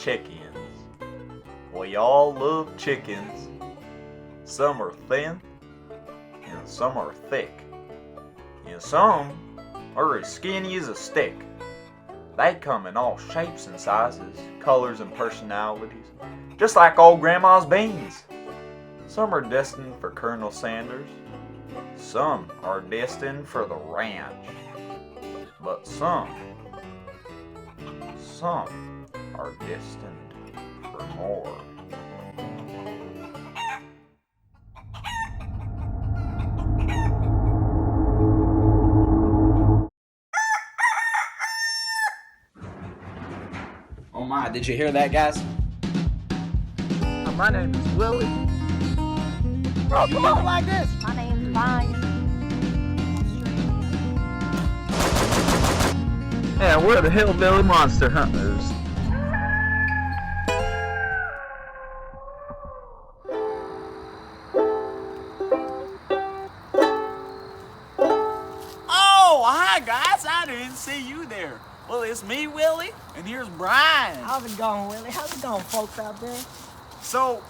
chickens. We all love chickens. Some are thin, and some are thick, and some are as skinny as a stick. They come in all shapes and sizes, colors and personalities, just like old Grandma's beans. Some are destined for Colonel Sanders. Some are destined for the ranch. But some are destined for more. Oh my, did you hear that, guys? My name is Willy. Bro, come on like this. My name's Brian. Yeah, we're the Hillbilly Monster Hunters. Oh, hi guys, I didn't see you there. Well, it's me, Willy, and here's Brian. How's it going, Willie? How's it going, folks out there? So,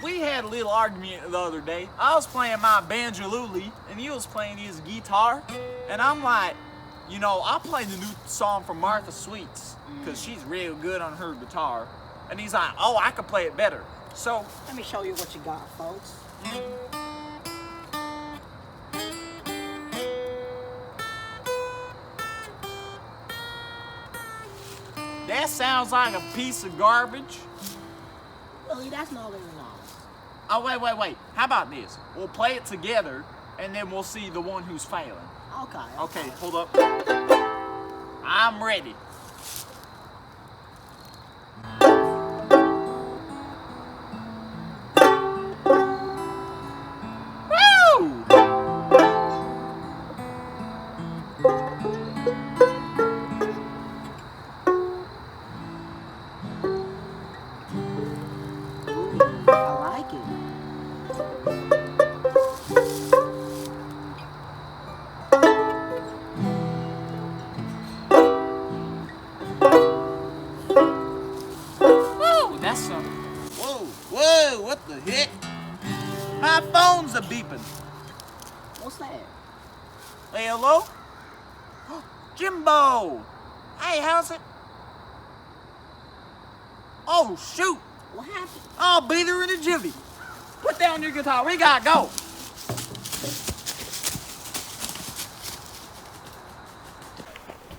we had a little argument the other day. I was playing my banjoluli, and he was playing his guitar, and I'm like, you know, I played the new song from Martha Sweets, because she's real good on her guitar. And he's like, oh, I could play it better. So, Let me show you what you got, folks. that sounds like a piece of garbage. Willie, that's not even nice. Oh, wait. How about this? We'll play it together, and then we'll see the one who's failing. Okay. Hold up. I'm ready. Woo! I like it. Whoa, that's some. Whoa, what the heck? My phone's a beeping. What's that? Hey, hello? Jimbo! Hey, how's it? Oh, shoot! What happened? I'll be there in a jiffy. Put down your guitar. We gotta go.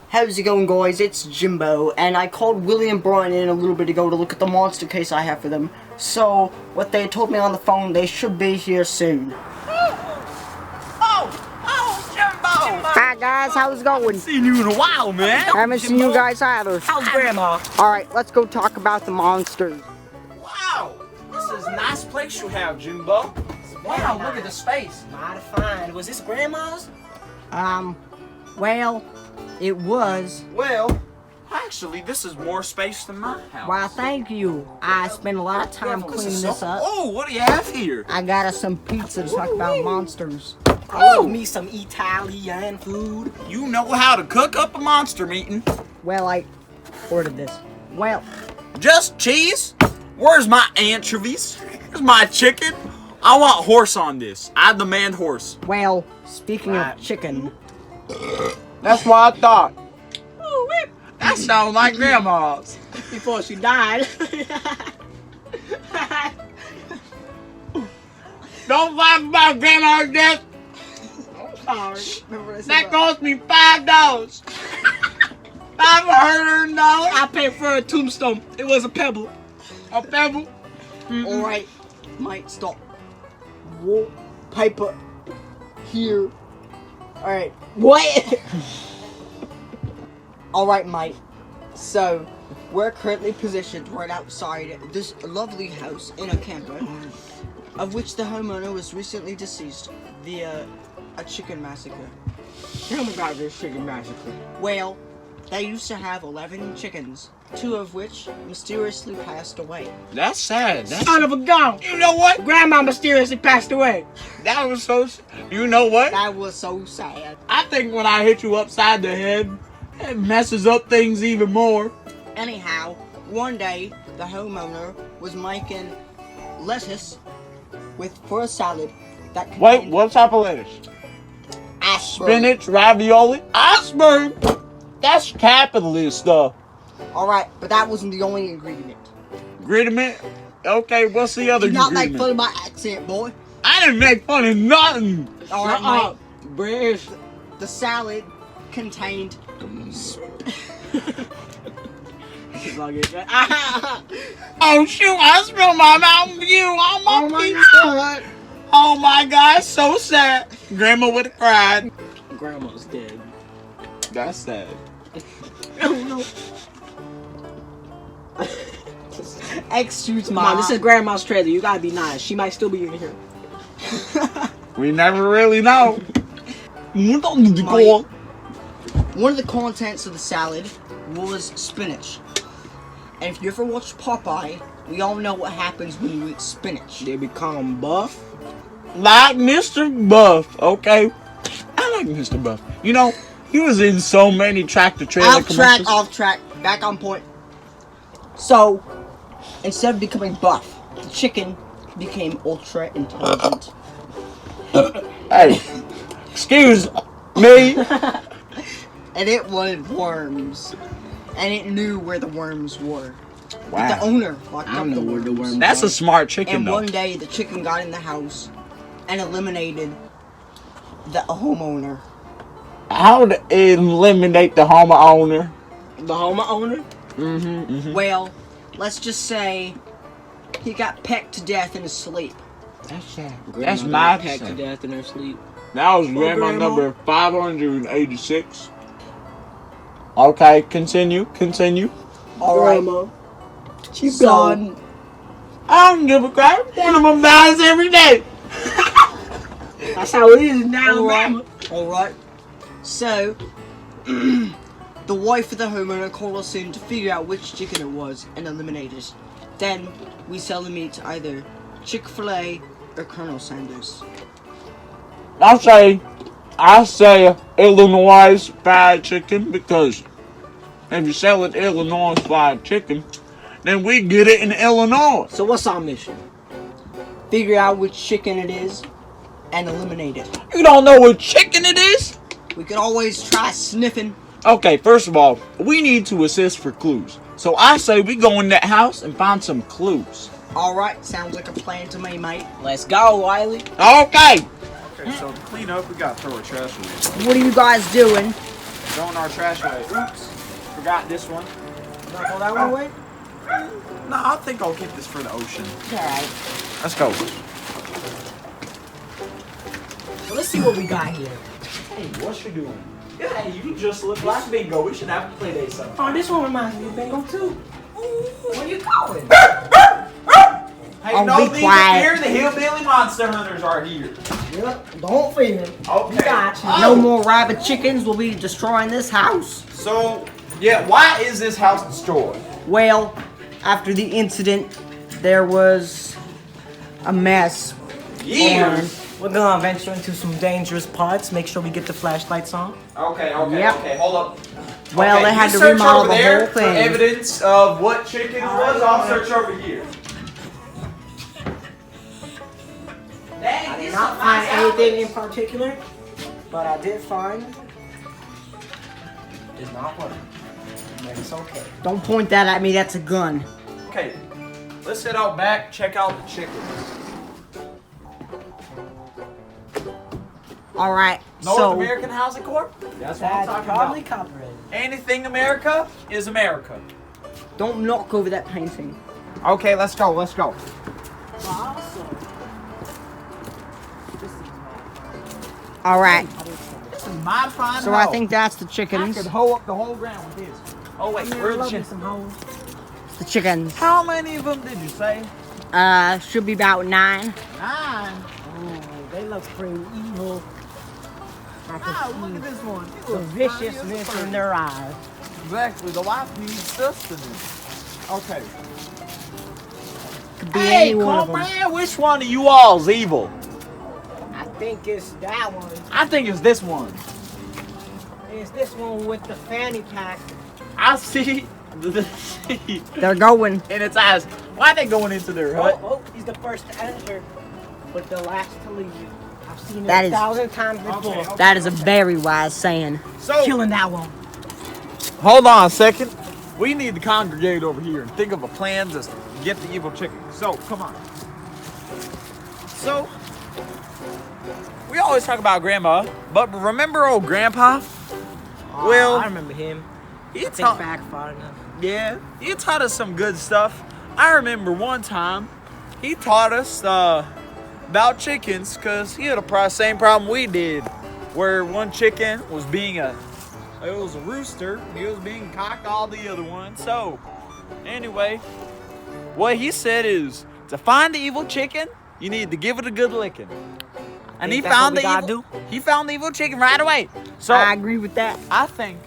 How's it going, guys? It's Jimbo, and I called Willy and Brian in a little bit ago to look at the monster case I have for them. So, what they told me on the phone, they should be here soon. Oh, Jimbo! Hi guys, how's it going? Seen you in a while, man. Haven't seen you guys either. How's Grandma? Alright, let's go talk about the monsters. Wow, this is a nice place you have, Jimbo. Wow, look at the space. Mighty fine. Was this Grandma's? Well, it was. Well, actually, this is more space than my house. Well, thank you. I spent a lot of time cleaning this up. Oh, what do you have here? I got us some pizza to talk about monsters. I love me some Italian food. You know how to cook up a monster meeting. Well, I ordered this. Well, Just cheese? Where's my anchovies? Where's my chicken? I want horse on this. I demand horse. well, speaking of chicken, That's what I thought. That sounds like Grandma's. Before she died. Don't laugh about Grandma's death. That cost me $5. $500. I paid for a tombstone. It was a pebble. A pebble. Alright, might stop. Wallpaper here. Alright. What? Alright, mate. So, we're currently positioned right outside this lovely house in a camper, of which the homeowner was recently deceased via a chicken massacre. tell me about this chicken massacre. Well, they used to have 11 chickens, 2 of which mysteriously passed away. That's sad. Son of a gun! You know what? Grandma mysteriously passed away. That was so. You know what? That was so sad. I think when I hit you upside the head, it messes up things even more. Anyhow, one day, the homeowner was making lettuce for a salad that Wait, contained what type of lettuce? iceberg. Spinach, ravioli, iceberg. That's capitalist stuff. Alright, but that wasn't the only ingredient. Ingredient? Okay, what's the other Do not make fun ingredient? of my accent, boy. I didn't make fun of nothing. Alright, Shut mate. British. The salad contained Oh shoot, I spilled my Mountain Dew on my pizza. God. Oh my god, so sad. Grandma would have cried. Grandma's dead. That's sad. Excuse Come my. on, this is Grandma's trailer. You gotta be nice. She might still be in here. We never really know. One of the contents of the salad was spinach. And if you ever watched Popeye, we all know what happens when you eat spinach. They become buff. Like Mr. Buff, okay? I like Mr. Buff. You know, he was in so many tractor trailer commercials. Off track, back on point. So, instead of becoming buff, the chicken became ultra intelligent. Hey, excuse me. And it wanted worms. And it knew where the worms were. Wow. The owner locked I up don't know the where the worms. worms That's a smart chicken, And though. one day, the chicken got in the house and eliminated the homeowner. How to eliminate the homeowner? The homeowner? Well, let's just say he got pecked to death in his sleep. That's sad. Grandma That's got my pecked to son. death in her sleep. That was grandma Grandma. number 586. Okay, continue. Alright, Grandma. Keep so going. I don't give a crap. One of them dies every day. That's how it is now, Grandma. Alright. So, the wife of the homeowner called us in to figure out which chicken it was and eliminate it. Then, we sell the meat to either Chick-fil-A or Colonel Sanders. I say Illinois fried chicken because if you sell it Illinois fried chicken, then we get it in Illinois. So what's our mission? Figure out which chicken it is and eliminate it. You don't know what chicken it is? We could always try sniffing. Okay, first of all, we need to assist for clues. So I say we go in that house and find some clues. Alright, sounds like a plan to me, mate. Let's go, Wiley. Okay. Okay, so to clean up, we gotta throw our trash away. What are you guys doing? Throwing our trash away. Oops, forgot this one. Throw that one away? No, I think I'll keep this for the ocean. Alright. Let's go. So let's see what we got here. Hey, what you doing? Hey, you just look like Bingo. We should have a play day sometime. Oh, this one reminds me of Bingo too. Where you going? Hey, Oh, no be need to quiet. fear. The hillbilly monster hunters are here. Yep, don't fear. Okay. You got you. No more rabbit chickens will be destroying this house. So, yeah, why is this house destroyed? Well, after the incident, there was a mess. Years. We're gonna venture into some dangerous parts. Make sure we get the flashlights on. Okay, Yep. okay, hold up. Well, Okay, they had you to search remodel over the there whole for thing. evidence of what chicken it was. I'll search over here. I did not find anything in particular, but I did find it's not working. But it's okay. Don't point that at me, that's a gun. Okay, let's head out back, check out the chickens. Alright, North so American Housing Corp? That's what I'm That's talking probably about. copyrighted. Anything America is America. don't knock over that painting. Okay, let's go, let's go. Alright, This is my fine so I think that's the chickens. hoe up the whole ground with this. Oh wait, where's the chickens? The chickens. How many of them did you say? Should be about 9. 9. Ooh, they look pretty evil. I can Ah, see look at this one. He the looks viciousness funny as in their eyes. Exactly, the wife needs sustenance. Okay. Could be any one of them. man, which one of you all's evil? I think it's that one. I think it's this one. It's this one with the fanny pack. I see They're going. in its eyes. Why are they going into their hut? Oh, he's the first to enter, but the last to leave. I've seen it That a is- 1,000 times before. Okay. That is a very wise saying. So, Killing that one. hold on a second. We need to congregate over here and think of a plan to get the evil chicken. So, come on. So, we always talk about Grandma, but remember old Grandpa? Well, I remember him. he Think taught, back far enough. yeah, he taught us some good stuff. I remember one time he taught us about chickens because he had a same problem we did, where one chicken was being it was a rooster, and he was being cocked all the other ones. So, anyway, what he said is to find the evil chicken, you need to give it a good licking. And he Think that's found what the we gotta evil. He found the evil chicken right away. So I agree with that. I think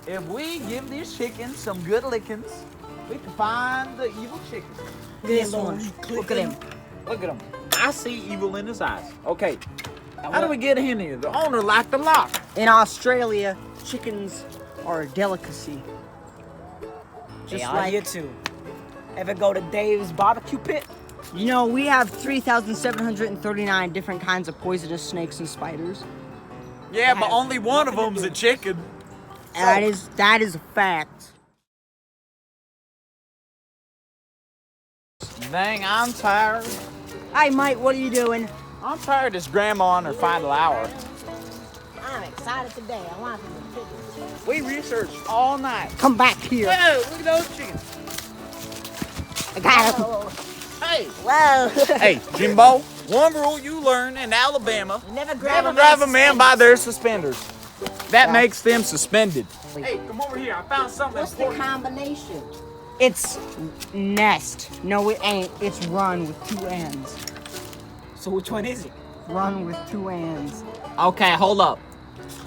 if we give these chickens some good lickings, we can find the evil chicken. This one. Look at him. Look at him. I see evil in his eyes. Okay. How do we get in here? The owner locked the lock. In Australia, chickens are a delicacy. Just Yeah, like you too. Ever go to Dave's barbecue pit? you know, we have 3,739 different kinds of poisonous snakes and spiders. Yeah, but only one of them's a chicken. That is a fact. Dang, I'm tired. Hey, Mike, what are you doing? I'm tired of this grandma on her final hour. I'm excited today. I want some chickens. We researched all night. Come back here. Whoa, look at those chickens. I got him. Hey, Whoa. hey, Jimbo, one rule you learn in Alabama, Never never drive a man by their suspenders. That makes them suspended. Hey, come over here. I found something important. combination? It's nest. No, it ain't. It's run with two ends. So which one is it? Run with two ends. Okay, hold up.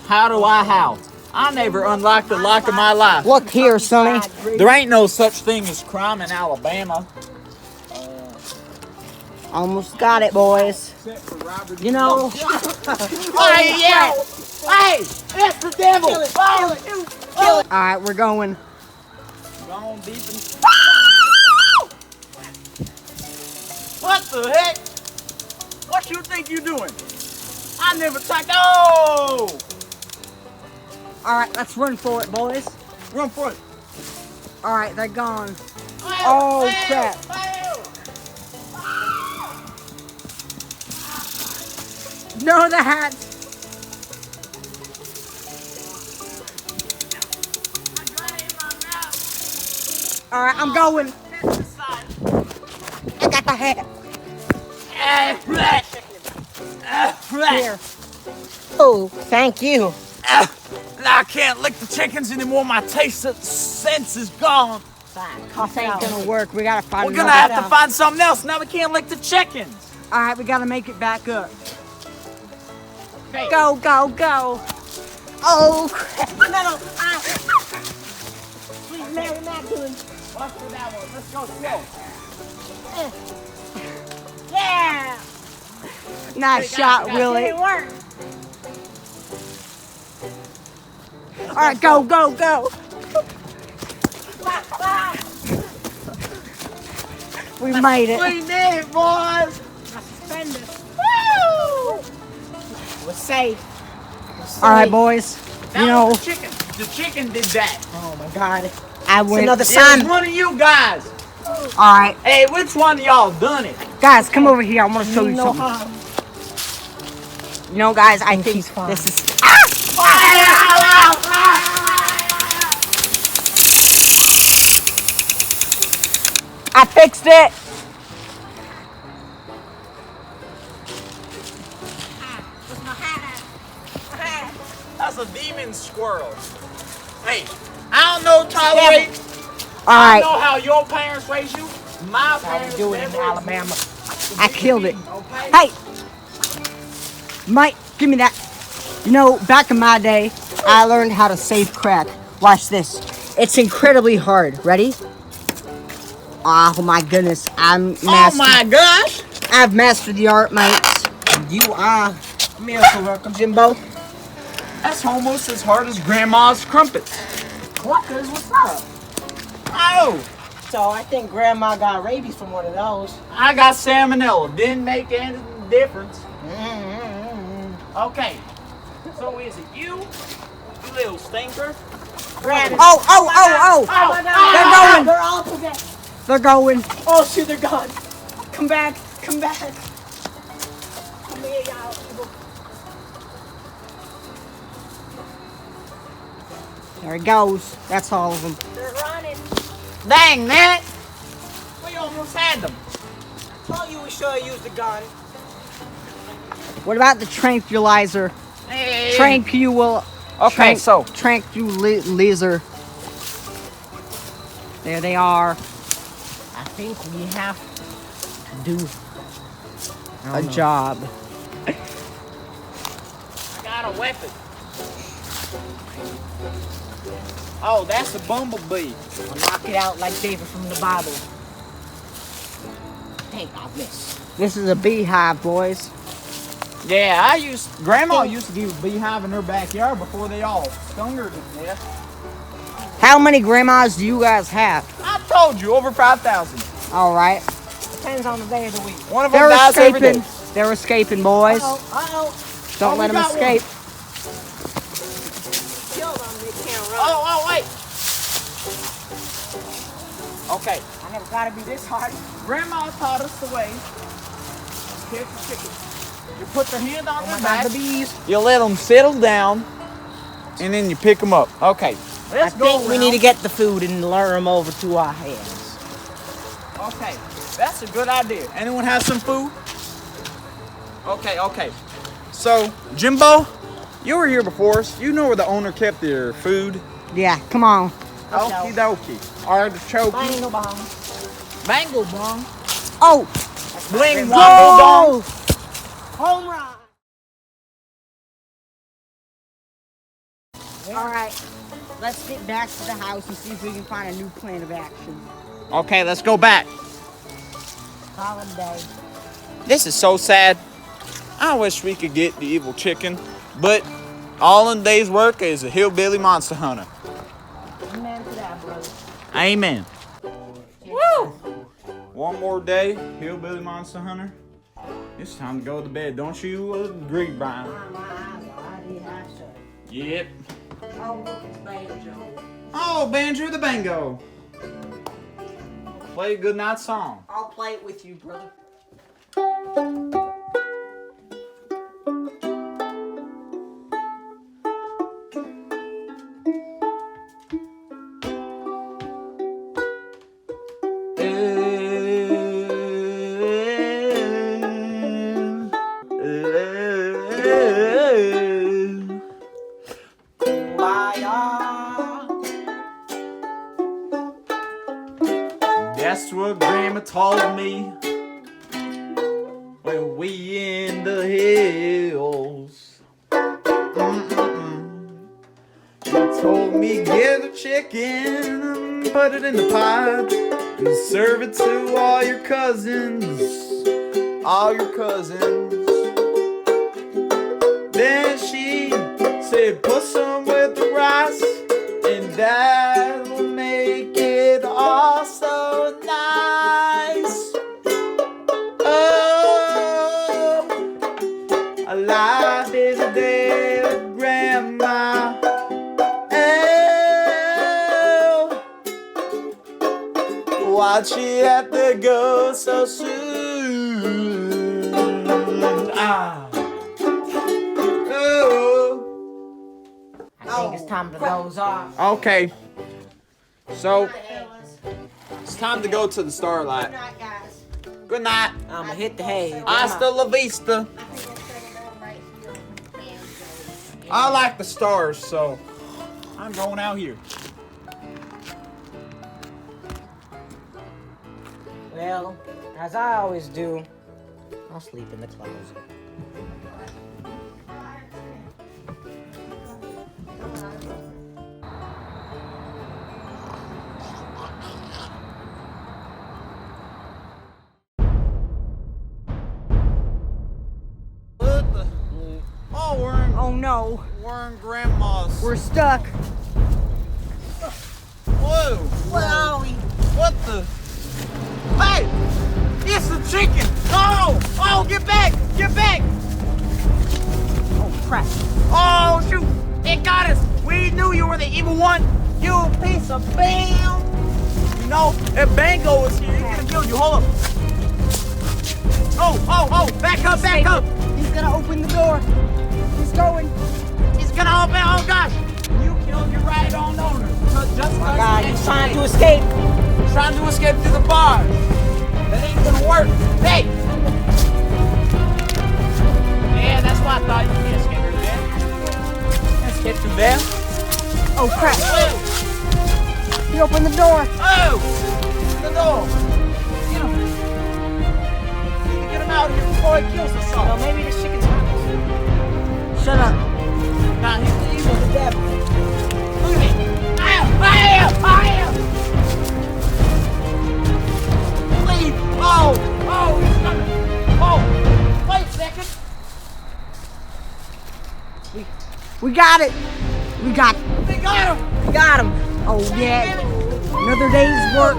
How do I how? I never unlocked the lock of my life. Look here, Sonny. There ain't no such thing as crime in Alabama. Almost got it, boys. You know. Hey, yeah! Hey! That's the devil! All right, we're going. Gone deep in... What the heck? What you think you doing? I never touched... Oh! All right, let's run for it, boys. Run for it. All right, they're gone. Oh, crap. No, the hat. All right, I'm going. I got the hat. Here. Oh, thank you. Now I can't lick the chickens anymore. My taste sense is gone. This ain't gonna work. We gotta find We're gonna another have to find something else. Now we can't lick the chickens. All right, we gotta make it back up. Okay. Go, go, go. Oh, crap. No. Sweet Mary Magdalene. Watch for that one. Let's go slow. Yeah. Nice shot, Willie. It worked. All right, go, go, go. We made it. We did it, boys. Woo! We're safe. All right, boys. That You know, was the chicken. The chicken did that. Oh my God. I went. another It sign. was one of you guys. All right, Hey, which one of y'all done it? guys, come over here. I want to show you No something. harm. You know, guys, I think he's fine. this is. I fixed it. That's a demon squirrel. Hey, I don't know tolerate. All I right, know how your parents raised you. My How we parents do it in never- Alabama. I killed it. Okay. Hey, Mike, give me that. You know, back in my day, I learned how to save crack. Watch this. It's incredibly hard. Ready? Oh my goodness, Oh my gosh. I've mastered the art, mates. You are miracle worker, Jimbo. That's almost as hard as Grandma's crumpets. Cluckers, what's up? Oh, So I think Grandma got rabies from one of those. I got salmonella. Didn't make any difference. Okay. So is it you little stinker? Granny. Oh! They're going. They're all possessed. They're going. Oh shoot, they're gone. Come back. Come back. Come here, y'all. Evil. There he goes. That's all of them. They're running. Dang, man. We almost had them. Told you we should have used the gun. What about the tranquilizer? Hey. Okay, so tranquilizer. There they are. I think we have to do A job. I got a weapon. Oh, that's a bumblebee. I'll knock it out like David from the Bible. Dang, I missed. This is a beehive, boys. Yeah, Grandma used to keep a beehive in her backyard before they all stung her to death. How many grandmas do you guys have? I told you, over 5,000. All right. Depends on the day of the week. One of them They're dies every day. escaping. They're escaping, boys. Uh-oh. Don't Oh, let we them got escape. Kill them, they can't run. Oh, wait. Okay, I never thought it'd be this hard. Grandma taught us the way to catch a chicken. You put your hand on their my back, God, the bees. you let them settle down, and then you pick them up. Okay, I let's go think we around. need to get the food and lure them over to our hands. Okay, that's a good idea. Anyone have some food? Okay. So, Jimbo, you were here before us. You know where the owner kept their food. Yeah, come on. Okie dokie. Artichoke. Bango bomb. Mango bong. Oh, Bling go! womble dong. Home run. All right, let's get back to the house and see if we can find a new plan of action. Okay, let's go back. Holiday. This is so sad. I wish we could get the evil chicken, but all in a day's work is a hillbilly monster hunter. Amen to that, brother. Amen. Woo! One more day, hillbilly monster hunter. It's time to go to bed. Don't you agree, Brian? Yep. Oh, look, it's Banjo. Oh, Banjo the Bango. Play a good night song. I'll play it with you, brother. That's what Grandma told me when we in the hills. She told me get a chicken, put it in the pot, and serve it to all your cousins, Then she said put some with the rice, and that will make it all so nice. Oh, alive is the day of Grandma. Oh, why'd she have to go so soon? Ah. Oh. I think it's time to doze off. Okay. So, it's time to go to the Starlight. Good night. I'ma hit the hay. Hasta la vista. I like the stars, so I'm going out here. Well, as I always do, I'll sleep in the closet. What the? Oh, Oh no, we're in Grandma's. we're stuck. What Whoa! Where are we? What the? Hey! It's a chicken! Oh! Oh, get back! Get back! Oh crap. Oh, shoot! It got us! We knew you were the evil one! You piece of bam! You know, if Bango was here, he could have killed you. Hold up! Oh! Back up! He's gonna open the door. He's going. He's gonna open! Oh gosh! You killed your right on owner. Just My God, he's trying to escape. Trying to escape through the bars. That ain't gonna work. Hey! Yeah, that's what I thought. You can't escape through there. Can't escape through there. Oh crap. Oh! He opened the door. Oh! The door! Get him! Need to get him out of here before he kills us Well, all. maybe this chicken's harmless. Shut up. Nah, he's the evil. The devil. Look at me! I am! Leave! Oh, he's coming! Oh, wait a second! We got it. We got They got him! We got him. Oh yeah. Another day's work.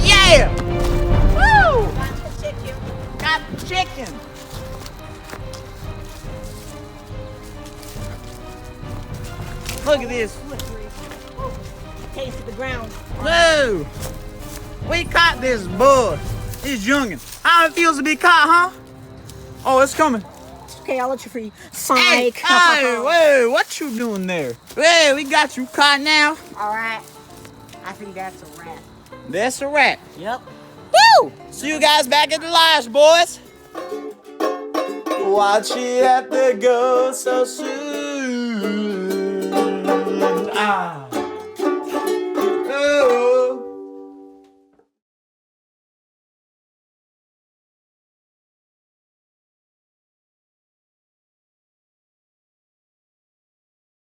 Yeah! Woo! Got the chicken. Got the chicken! Look at this. Taste of the ground. Whoa! We caught this bud. This youngin'. How it feels to be caught, huh? Oh, it's coming. It's okay, I'll let you free. Hey, Psych. whoa, what you doing there? Hey, we got you caught now. Alright. I think that's a rat. That's a wrap. Yep. Woo! See you guys back at the lodge, boys. Watch it have to go so soon. Ah.